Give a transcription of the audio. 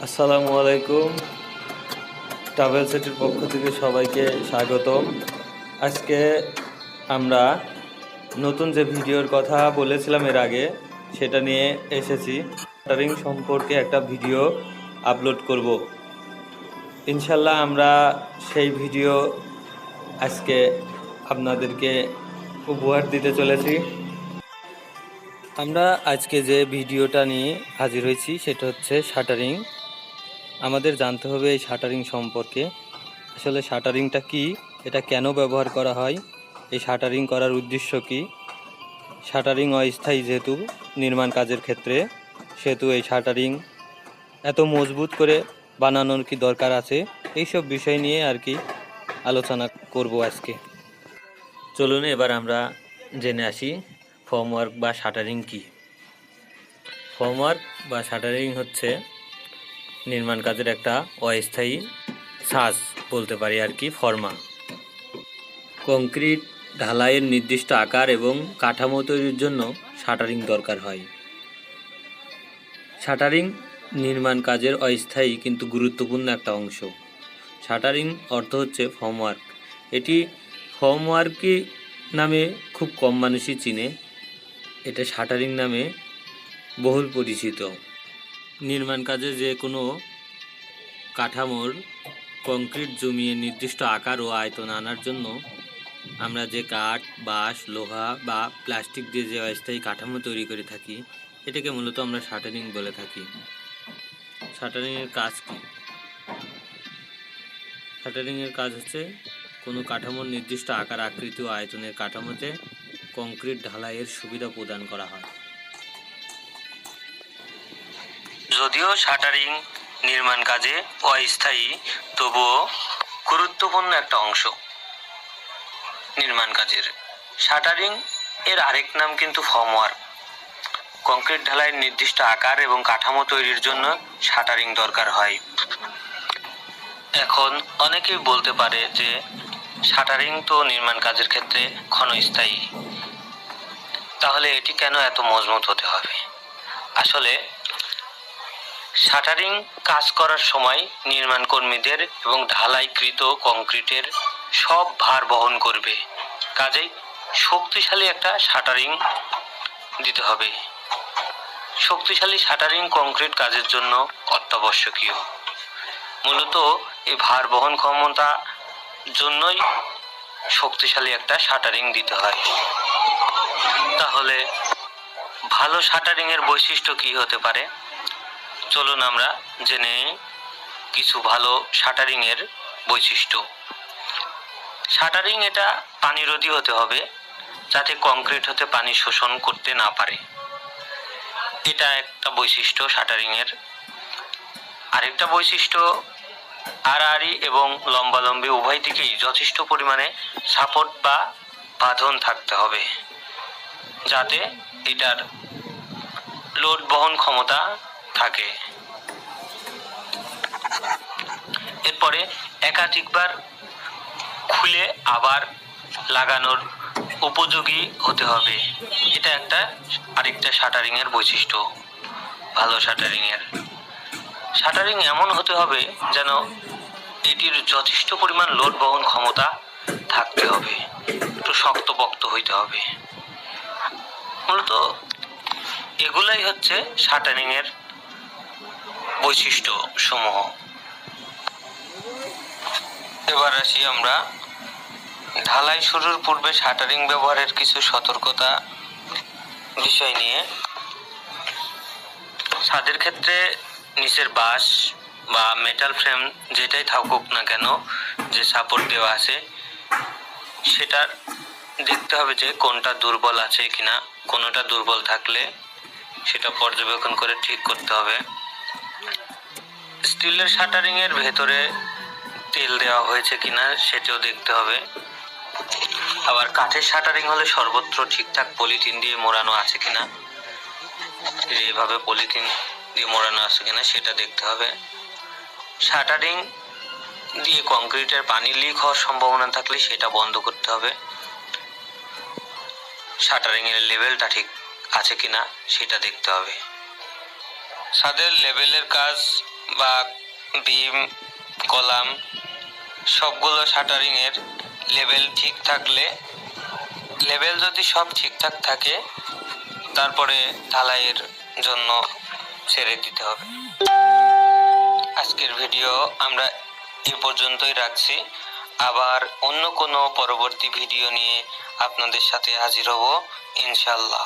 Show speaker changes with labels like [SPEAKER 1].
[SPEAKER 1] আসসালামু আলাইকুম। ট্রাভেল সেটের পক্ষ থেকে সবাইকে স্বাগতম। আজকে আমরা নতুন যে ভিডিওর কথা বলেছিলাম এর আগে, সেটা নিয়ে এসেছি। শাটারিং সম্পর্কে একটা ভিডিও আপলোড করব। ইনশাল্লাহ আমরা সেই ভিডিও আজকে আপনাদেরকে উপহার দিতে চলেছি। আমরা আজকে যে ভিডিওটা নিয়ে হাজির হয়েছি সেটা হচ্ছে শাটারিং। আমাদের জানতে হবে এই শাটারিং সম্পর্কে। আসলে শাটারিংটা কি, এটা কেন ব্যবহার করা হয়, এই শাটারিং করার উদ্দেশ্য কি। শাটারিং অস্থায়ী যেহেতু নির্মাণ কাজের ক্ষেত্রে, সেহেতু এই শাটারিং এত মজবুত করে বানানোর কি দরকার আছে, এইসব বিষয় নিয়ে আর কি আলোচনা করব আজকে। চলুন এবার আমরা জেনে আসি ফর্মওয়ার্ক বা শাটারিং কি। ফর্মওয়ার্ক বা শাটারিং হচ্ছে নির্মাণ কাজের একটা অস্থায়ী সাজ বলতে পারি আর কি, ফর্মা। কংক্রিট ঢালাইয়ের নির্দিষ্ট আকার এবং কাঠামো তৈরির জন্য শাটারিং দরকার হয়। শাটারিং নির্মাণ কাজের অস্থায়ী কিন্তু গুরুত্বপূর্ণ একটা অংশ। শাটারিং অর্থ হচ্ছে ফর্মওয়ার্ক। এটি ফর্মওয়ার্কই নামে খুব কম মানুষই চিনে, এটা শাটারিং নামে বহুল পরিচিত। নির্মাণ কাজে যে কোনো কাঠামোর কংক্রিট জমিয়ে নির্দিষ্ট আকার ও আয়তন আনার জন্য আমরা যে কাঠ, বাঁশ, লোহা বা প্লাস্টিক দিয়ে যে অস্থায়ী কাঠামো তৈরি করে থাকি, এটাকে মূলত আমরা শাটারিং বলে থাকি। শাটারিংয়ের কাজ কি? শাটারিংয়ের কাজ হচ্ছে কোনো কাঠামোর নির্দিষ্ট আকার, আকৃতি ও আয়তনের কাঠামোতে কংক্রিট ঢালাইয়ের সুবিধা প্রদান করা হয়। যদিও শাটারিং নির্মাণ কাজে অস্থায়ী, তবুও গুরুত্বপূর্ণ একটা অংশ নির্মাণ কাজের। শাটারিং এর আরেক নাম কিন্তু ফর্মওয়ার্ক। কংক্রিট ঢালাইয়ের নির্দিষ্ট আকার এবং কাঠামো তৈরির জন্য শাটারিং দরকার হয়। এখন অনেকেই বলতে পারে যে শাটারিং তো নির্মাণ কাজের ক্ষেত্রে ক্ষণস্থায়ী, তাহলে এটি কেন এত মজবুত হতে হবে? আসলে শাটারিং কাজ করার সময় নির্মাণ কর্মীদের এবং ঢালাইকৃত কংক্রিটের সব ভার বহন করবে, কাজেই শক্তিশালী একটা শাটারিং দিতে হবে। শক্তিশালী শাটারিং কংক্রিট কাজের জন্য অত্যাবশ্যকীয়। মূলত এই ভার বহন ক্ষমতা জন্যই শক্তিশালী একটা শাটারিং দিতে হয়। তাহলে ভালো শাটারিং এর বৈশিষ্ট্য কি হতে পারে? চলুন আমরা জেনে কিছু ভালো শাটারিং এর বৈশিষ্ট্য। শাটারিং এটা পানিরোধী হতে হবে, যাতে কংক্রিট হতে পানি শোষণ করতে না পারে। এটা একটা বৈশিষ্ট্য শাটারিং এর। আরেকটা বৈশিষ্ট্য, আড়াআড়ি এবং লম্বালম্বি উভয় দিকেই যথেষ্ট পরিমাণে সাপোর্ট বা বাঁধন থাকতে হবে, যাতে এটার লোড বহন ক্ষমতা থাকে। এরপরে একাধিকবার খুলে আবার লাগানোর উপযোগী হতে হবে। এটা একটা আরেকটা শাটারিং এর বৈশিষ্ট্য ভালো শাটারিং এর। শাটারিং এমন হতে হবে যেন এটির যথেষ্ট পরিমাণ লোড বহন ক্ষমতা থাকতে হবে, একটু শক্তপোক্ত হইতে হবে। মূলত এগুলাই হচ্ছে শাটারিং এর বৈশিষ্ট্য সমূহ। এবার আসি আমরা ঢালাই শুরুর পূর্বে শাটারিং ব্যবহারের কিছু সতর্কতা বিষয় নিয়ে। ছাদের ক্ষেত্রে নিচের বাঁশ বা মেটাল ফ্রেম যেটাই থাকুক না কেন, যে সাপোর্ট দেওয়া আছে, সেটার দেখতে হবে যে কোনটা দুর্বল আছে কিনা। কোনোটা দুর্বল থাকলে সেটা পর্যবেক্ষণ করে ঠিক করতে হবে। স্টিলের শাটারিং এর ভেতরে তেল দেওয়া হয়েছে কিনা সেটাও দেখতে হবে। আবার কাঠের শাটারিং হলে সর্বত্র ঠিকঠাক পলিথিন দিয়ে মোড়ানো আছে কিনা, এইভাবে পলিথিন দিয়ে মোড়ানো আছে কিনা সেটা দেখতে হবে। শাটারিং দিয়ে কংক্রিটের পানি লিক হওয়ার সম্ভাবনা থাকলে সেটা বন্ধ করতে হবে। শাটারিং এর লেভেলটা ঠিক আছে কিনা সেটা দেখতে হবে। ছাদের লেভেলের কাজ বা বিম, কলাম সবগুলো শাটারিংয়ের লেভেল ঠিক থাকলে, লেভেল যদি সব ঠিকঠাক থাকে তারপরে ঢালাইয়ের জন্য ছেড়ে দিতে হবে। আজকের ভিডিও আমরা এ পর্যন্তই রাখছি। আবার অন্য কোনো পরবর্তী ভিডিও নিয়ে আপনাদের সাথে হাজির হব ইনশাল্লাহ।